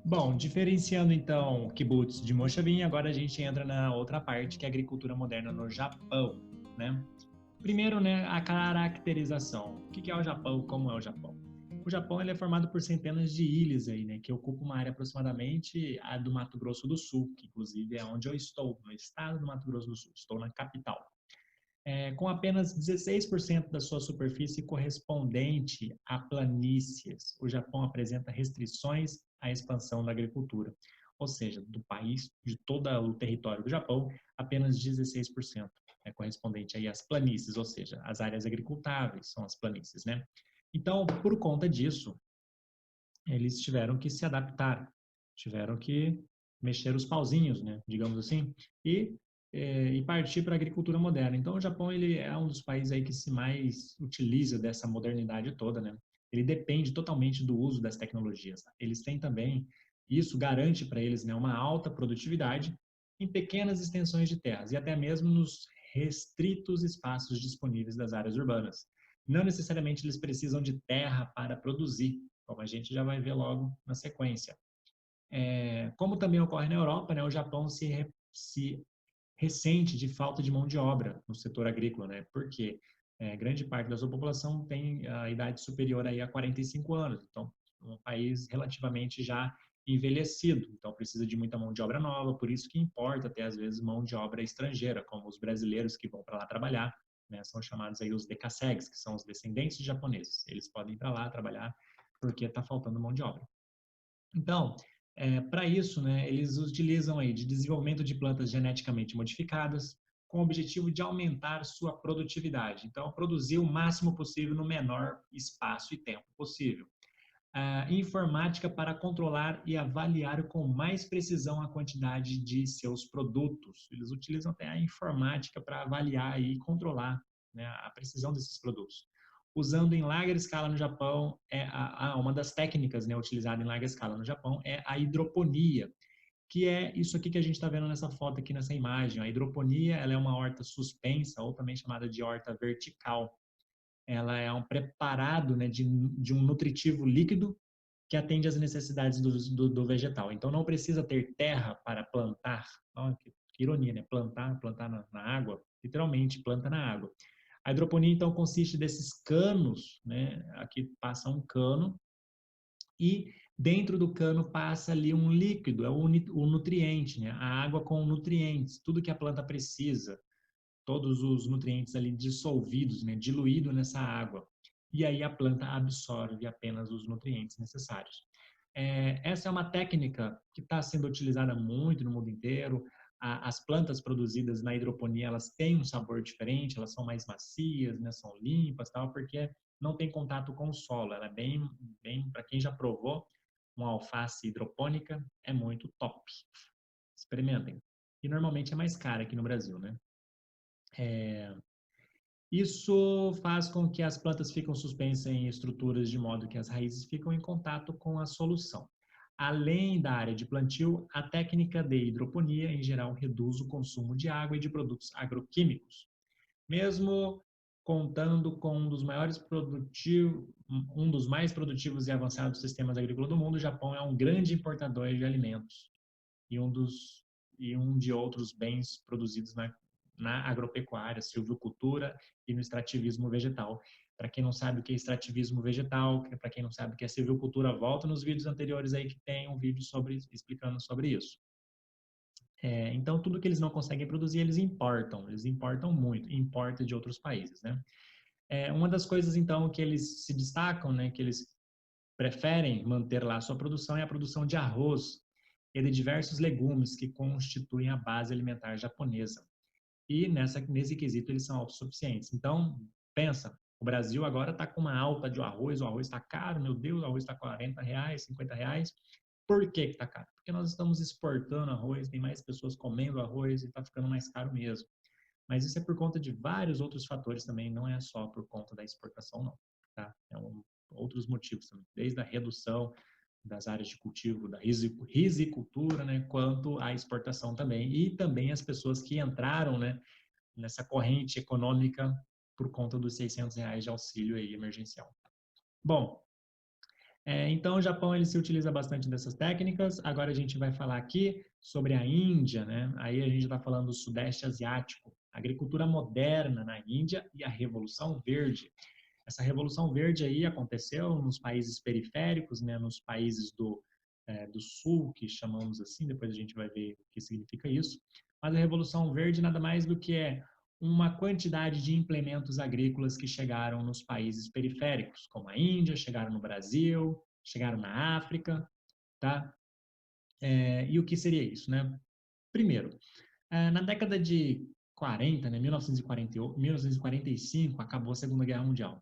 Bom, diferenciando então o kibutz de Moshavim, agora a gente entra na outra parte, que é a agricultura moderna no Japão, né? Primeiro, né, a caracterização. O que é o Japão? Como é o Japão? O Japão ele é formado por centenas de ilhas aí, né, que ocupam uma área aproximadamente a do Mato Grosso do Sul, que inclusive é onde eu estou, no estado do Mato Grosso do Sul. Estou na capital. Com apenas 16% da sua superfície correspondente a planícies, o Japão apresenta restrições à expansão da agricultura. Ou seja, do país, de todo o território do Japão, apenas 16% é correspondente aí às planícies, ou seja, as áreas agricultáveis são as planícies, né? Então, por conta disso, eles tiveram que se adaptar, tiveram que mexer os pauzinhos, né, digamos assim, e partir para a agricultura moderna. Então, o Japão ele é um dos países aí que se mais utiliza dessa modernidade toda, né? Ele depende totalmente do uso das tecnologias. Eles têm também, isso garante para eles, né, uma alta produtividade em pequenas extensões de terras e até mesmo nos restritos espaços disponíveis das áreas urbanas. Não necessariamente eles precisam de terra para produzir, como a gente já vai ver logo na sequência. Como também ocorre na Europa, né, o Japão se ressente de falta de mão de obra no setor agrícola, né? Porque grande parte da sua população tem a idade superior aí a 45 anos, então um país relativamente já envelhecido, então precisa de muita mão de obra nova, por isso que importa até às vezes mão de obra estrangeira, como os brasileiros que vão para lá trabalhar, né? São chamados aí os decassegues, que são os descendentes de japoneses. Eles podem ir para lá trabalhar porque está faltando mão de obra. Então, para isso, né, eles utilizam aí de desenvolvimento de plantas geneticamente modificadas com o objetivo de aumentar sua produtividade. Então, produzir o máximo possível no menor espaço e tempo possível. Informática para controlar e avaliar com mais precisão a quantidade de seus produtos. Eles utilizam até a informática para avaliar e controlar, né, a precisão desses produtos. Usando em larga escala no Japão, uma das técnicas, né, utilizada em larga escala no Japão é a hidroponia, que é isso aqui que a gente está vendo nessa foto aqui nessa imagem. A hidroponia ela é uma horta suspensa, ou também chamada de horta vertical. Ela é um preparado, né, de um nutritivo líquido que atende às necessidades do vegetal. Então, não precisa ter terra para plantar. Oh, que ironia, né? Plantar na água, literalmente, planta na água. A hidroponia, então, consiste desses canos, né? Aqui passa um cano e dentro do cano passa ali um líquido, é o nutriente, né? A água com nutrientes, tudo que a planta precisa, todos os nutrientes ali dissolvidos, né? Diluído nessa água. E aí a planta absorve apenas os nutrientes necessários. Essa é uma técnica que está sendo utilizada muito no mundo inteiro. As plantas produzidas na hidroponia, elas têm um sabor diferente, elas são mais macias, né, são limpas, tal, porque não tem contato com o solo. Ela é bem para quem já provou uma alface hidropônica, é muito top. Experimentem. E normalmente é mais cara aqui no Brasil, né? Isso faz com que as plantas fiquem suspensas em estruturas de modo que as raízes ficam em contato com a solução. Além da área de plantio, a técnica de hidroponia, em geral, reduz o consumo de água e de produtos agroquímicos. Mesmo contando com um dos mais produtivos e avançados sistemas agrícolas do mundo, o Japão é um grande importador de alimentos e um de outros bens produzidos na agropecuária, silvicultura e no extrativismo vegetal. Para quem não sabe o que é extrativismo vegetal, para quem não sabe o que é silvicultura, volta nos vídeos anteriores aí que tem um vídeo explicando sobre isso. Então, tudo que eles não conseguem produzir, eles importam muito, importam de outros países, né? Uma das coisas, então, que eles se destacam, né, que eles preferem manter lá a sua produção é a produção de arroz e de diversos legumes que constituem a base alimentar japonesa. E nesse quesito eles são autossuficientes. Então, pensa, o Brasil agora está com uma alta de arroz, o arroz está caro, meu Deus, o arroz está R$ 40, R$ 50. Por que está caro? Porque nós estamos exportando arroz, tem mais pessoas comendo arroz e está ficando mais caro mesmo. Mas isso é por conta de vários outros fatores também, não é só por conta da exportação, não. Tá? Outros motivos também, desde a redução das áreas de cultivo, da risicultura, né, quanto à exportação também, e também as pessoas que entraram, né, nessa corrente econômica por conta dos R$ 600 de auxílio aí emergencial. Bom, Então, o Japão ele se utiliza bastante dessas técnicas. Agora a gente vai falar aqui sobre a Índia, né? Aí a gente está falando do Sudeste Asiático, a agricultura moderna na Índia e a Revolução Verde. Essa Revolução Verde aí aconteceu nos países periféricos, né? Nos países do Sul, que chamamos assim. Depois a gente vai ver o que significa isso. Mas a Revolução Verde nada mais do que uma quantidade de implementos agrícolas que chegaram nos países periféricos, como a Índia, chegaram no Brasil, chegaram na África, tá? E o que seria isso, né? Primeiro, na década de 40, né, 1945, acabou a Segunda Guerra Mundial.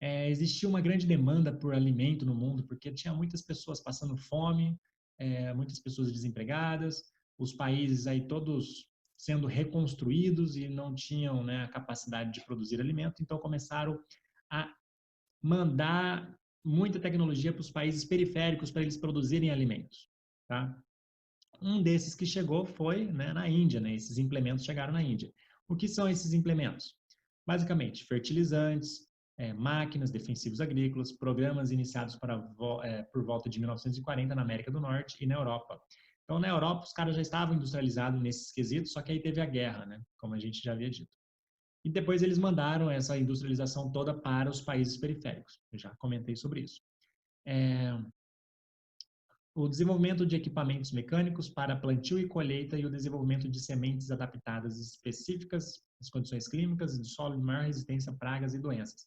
Existia uma grande demanda por alimento no mundo, porque tinha muitas pessoas passando fome, muitas pessoas desempregadas, os países aí todos sendo reconstruídos e não tinham, né, a capacidade de produzir alimento, então começaram a mandar muita tecnologia para os países periféricos para eles produzirem alimentos, tá? Um desses que chegou foi, né, na Índia, né? Esses implementos chegaram na Índia. O que são esses implementos? Basicamente, fertilizantes, máquinas, defensivos agrícolas, programas iniciados por volta de 1940 na América do Norte e na Europa. Então, na Europa, os caras já estavam industrializados nesses quesitos, só que aí teve a guerra, né? Como a gente já havia dito. E depois eles mandaram essa industrialização toda para os países periféricos. Eu já comentei sobre isso. O desenvolvimento de equipamentos mecânicos para plantio e colheita e o desenvolvimento de sementes adaptadas específicas às condições clínicas de solo de maior resistência a pragas e doenças.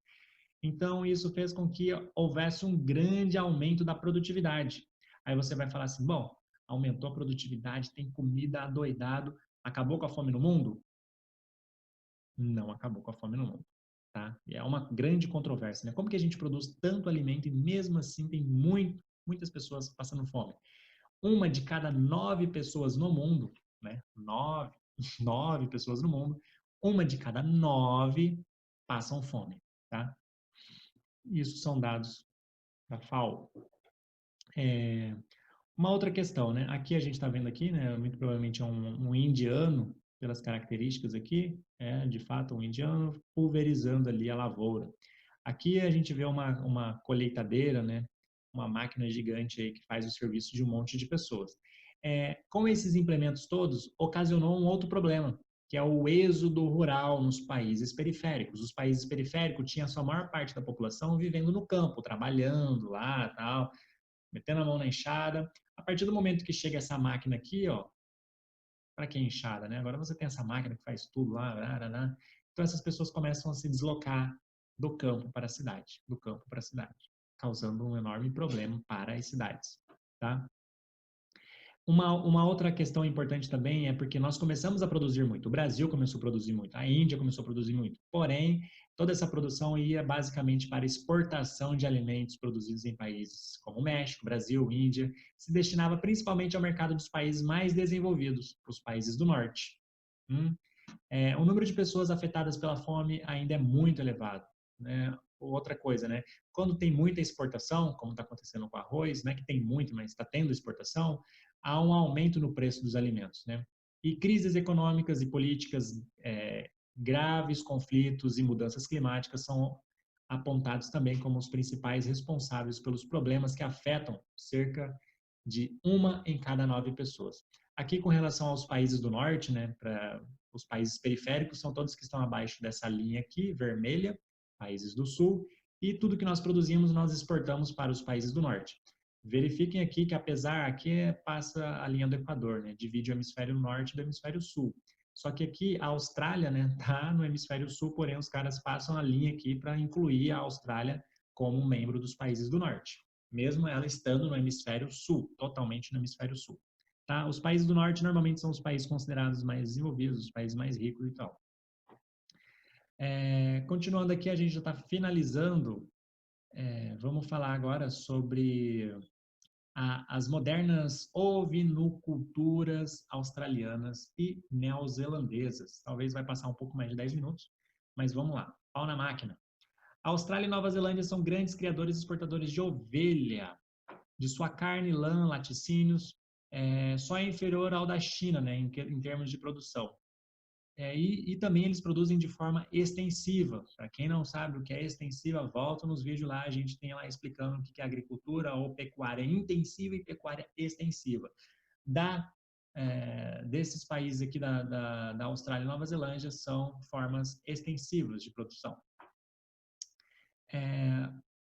Então, isso fez com que houvesse um grande aumento da produtividade. Aí você vai falar assim, bom, aumentou a produtividade, tem comida adoidado, acabou com a fome no mundo? Não acabou com a fome no mundo. Tá? E é uma grande controvérsia, né? Como que a gente produz tanto alimento e mesmo assim tem muitas pessoas passando fome? Uma de cada 9 pessoas no mundo, né? Nove pessoas no mundo, uma de cada 9 passam fome, tá? Isso são dados da FAO. Uma outra questão, né? Aqui a gente está vendo aqui, né? Muito provavelmente é um indiano, pelas características aqui, de fato um indiano pulverizando ali a lavoura. Aqui a gente vê uma colheitadeira, né? Uma máquina gigante aí que faz o serviço de um monte de pessoas. Com esses implementos todos, ocasionou um outro problema, que é o êxodo rural nos países periféricos. Os países periféricos tinham a sua maior parte da população vivendo no campo, trabalhando lá, tal, metendo a mão na enxada. A partir do momento que chega essa máquina aqui, ó, para que enxada, né? Agora você tem essa máquina que faz tudo lá, então essas pessoas começam a se deslocar do campo para a cidade, do campo para a cidade, causando um enorme problema para as cidades, tá? Uma outra questão importante também é porque nós começamos a produzir muito. O Brasil começou a produzir muito, a Índia começou a produzir muito. Porém, toda essa produção ia basicamente para exportação de alimentos produzidos em países como México, Brasil, Índia, se destinava principalmente ao mercado dos países mais desenvolvidos, os países do norte. O número de pessoas afetadas pela fome ainda é muito elevado, né? Outra coisa, né? Quando tem muita exportação, como está acontecendo com o arroz, né? Que tem muito, mas está tendo exportação, há um aumento no preço dos alimentos, né? E crises econômicas e políticas, graves conflitos e mudanças climáticas são apontados também como os principais responsáveis pelos problemas que afetam cerca de 1 em cada 9 pessoas. Aqui, com relação aos países do norte, né, para os países periféricos, são todos que estão abaixo dessa linha aqui, vermelha, países do sul, e tudo que nós produzimos, nós exportamos para os países do norte. Verifiquem aqui que, apesar, aqui passa a linha do Equador, né, divide o hemisfério norte do hemisfério sul. Só que aqui a Austrália, né, tá no hemisfério sul, porém os caras passam a linha aqui para incluir a Austrália como um membro dos países do norte, mesmo ela estando no hemisfério sul, totalmente no hemisfério sul. Tá? Os países do norte normalmente são os países considerados mais desenvolvidos, os países mais ricos e tal. Continuando aqui, a gente já está finalizando. Vamos falar agora sobre as modernas ovinoculturas australianas e neozelandesas. Talvez vai passar um pouco mais de 10 minutos, mas vamos lá. Pau na máquina. A Austrália e Nova Zelândia são grandes criadores e exportadores de ovelha, de sua carne, lã, laticínios, só é inferior ao da China, né, em termos de produção. E também eles produzem de forma extensiva. Para quem não sabe o que é extensiva, volta nos vídeos lá, a gente tem lá explicando o que é agricultura ou pecuária intensiva e pecuária extensiva. Desses países aqui da Austrália e Nova Zelândia são formas extensivas de produção.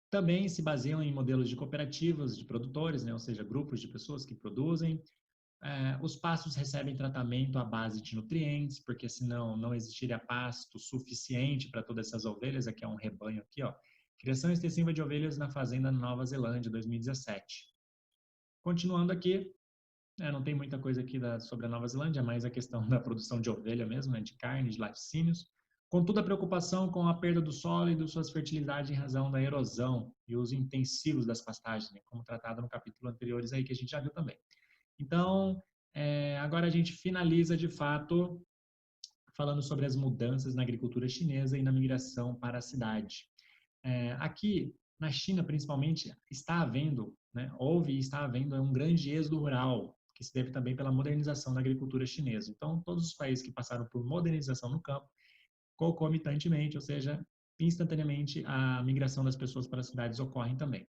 Também se baseiam em modelos de cooperativas de produtores, né? Ou seja, grupos de pessoas que produzem. Os pastos recebem tratamento à base de nutrientes, porque senão não existiria pasto suficiente para todas essas ovelhas. Aqui é um rebanho aqui, ó. Criação extensiva de ovelhas na fazenda Nova Zelândia, 2017. Continuando aqui, não tem muita coisa aqui sobre a Nova Zelândia, mais a questão da produção de ovelha mesmo, né, de carne, de laticínios. Contudo, a preocupação com a perda do solo e de suas fertilidades em razão da erosão e uso intensivos das pastagens, né, como tratado no capítulo anteriores aí que a gente já viu também. Então, agora a gente finaliza de fato falando sobre as mudanças na agricultura chinesa e na migração para a cidade. Aqui na China, principalmente, houve e está havendo um grande êxodo rural, que se deve também pela modernização da agricultura chinesa. Então, todos os países que passaram por modernização no campo, concomitantemente, ou seja, instantaneamente, a migração das pessoas para as cidades ocorre também.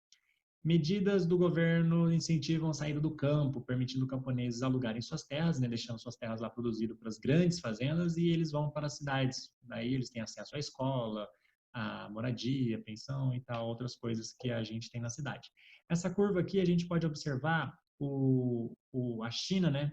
Medidas do governo incentivam a saída do campo, permitindo camponeses alugarem suas terras, né, deixando suas terras lá produzidas para as grandes fazendas e eles vão para as cidades. Daí eles têm acesso à escola, à moradia, pensão e tal, outras coisas que a gente tem na cidade. Essa curva aqui a gente pode observar a China, né?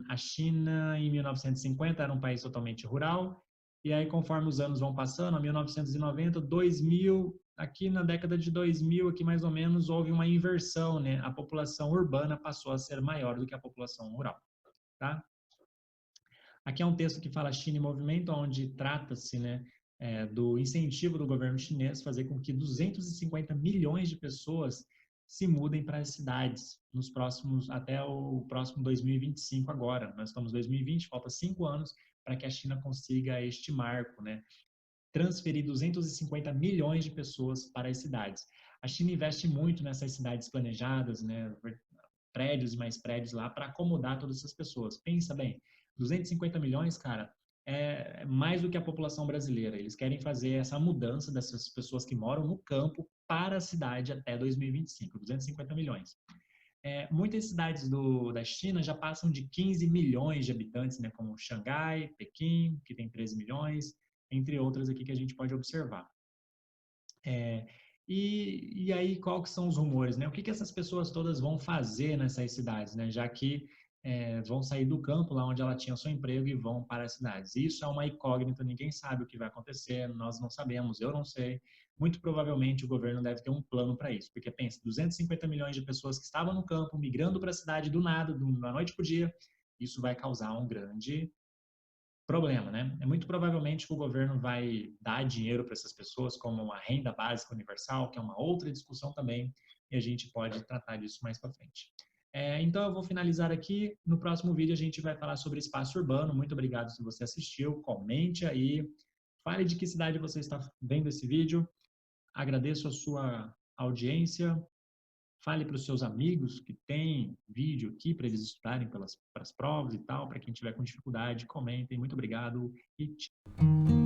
A China em 1950 era um país totalmente rural, e aí conforme os anos vão passando, a 1990, 2000, aqui na década de 2000, aqui mais ou menos, houve uma inversão, né? A população urbana passou a ser maior do que a população rural, tá? Aqui é um texto que fala China em Movimento, onde trata-se, né, do incentivo do governo chinês fazer com que 250 milhões de pessoas se mudem para as cidades até o próximo 2025 agora. Nós estamos em 2020, falta 5 anos para que a China consiga este marco, né? Transferir 250 milhões de pessoas para as cidades. A China investe muito nessas cidades planejadas, né? Prédios e mais prédios lá para acomodar todas essas pessoas. Pensa bem, 250 milhões, cara, é mais do que a população brasileira. Eles querem fazer essa mudança dessas pessoas que moram no campo para a cidade até 2025, 250 milhões. Muitas cidades da China já passam de 15 milhões de habitantes, né, como Xangai, Pequim, que tem 13 milhões, entre outras aqui que a gente pode observar. E aí, qual que são os rumores, né? O que essas pessoas todas vão fazer nessas cidades, né? Já que vão sair do campo, lá onde ela tinha seu emprego, e vão para as cidades. Isso é uma incógnita, ninguém sabe o que vai acontecer, nós não sabemos, eu não sei. Muito provavelmente o governo deve ter um plano para isso, porque pensa, 250 milhões de pessoas que estavam no campo, migrando para a cidade do nada, da noite para o dia, isso vai causar um grande problema, né? Muito provavelmente que o governo vai dar dinheiro para essas pessoas como uma renda básica universal, que é uma outra discussão também, e a gente pode tratar disso mais para frente. Então eu vou finalizar aqui. No próximo vídeo a gente vai falar sobre espaço urbano. Muito obrigado se você assistiu. Comente aí. Fale de que cidade você está vendo esse vídeo. Agradeço a sua audiência. Fale para os seus amigos que tem vídeo aqui para eles estudarem para as provas e tal. Para quem tiver com dificuldade, comentem. Muito obrigado e tchau.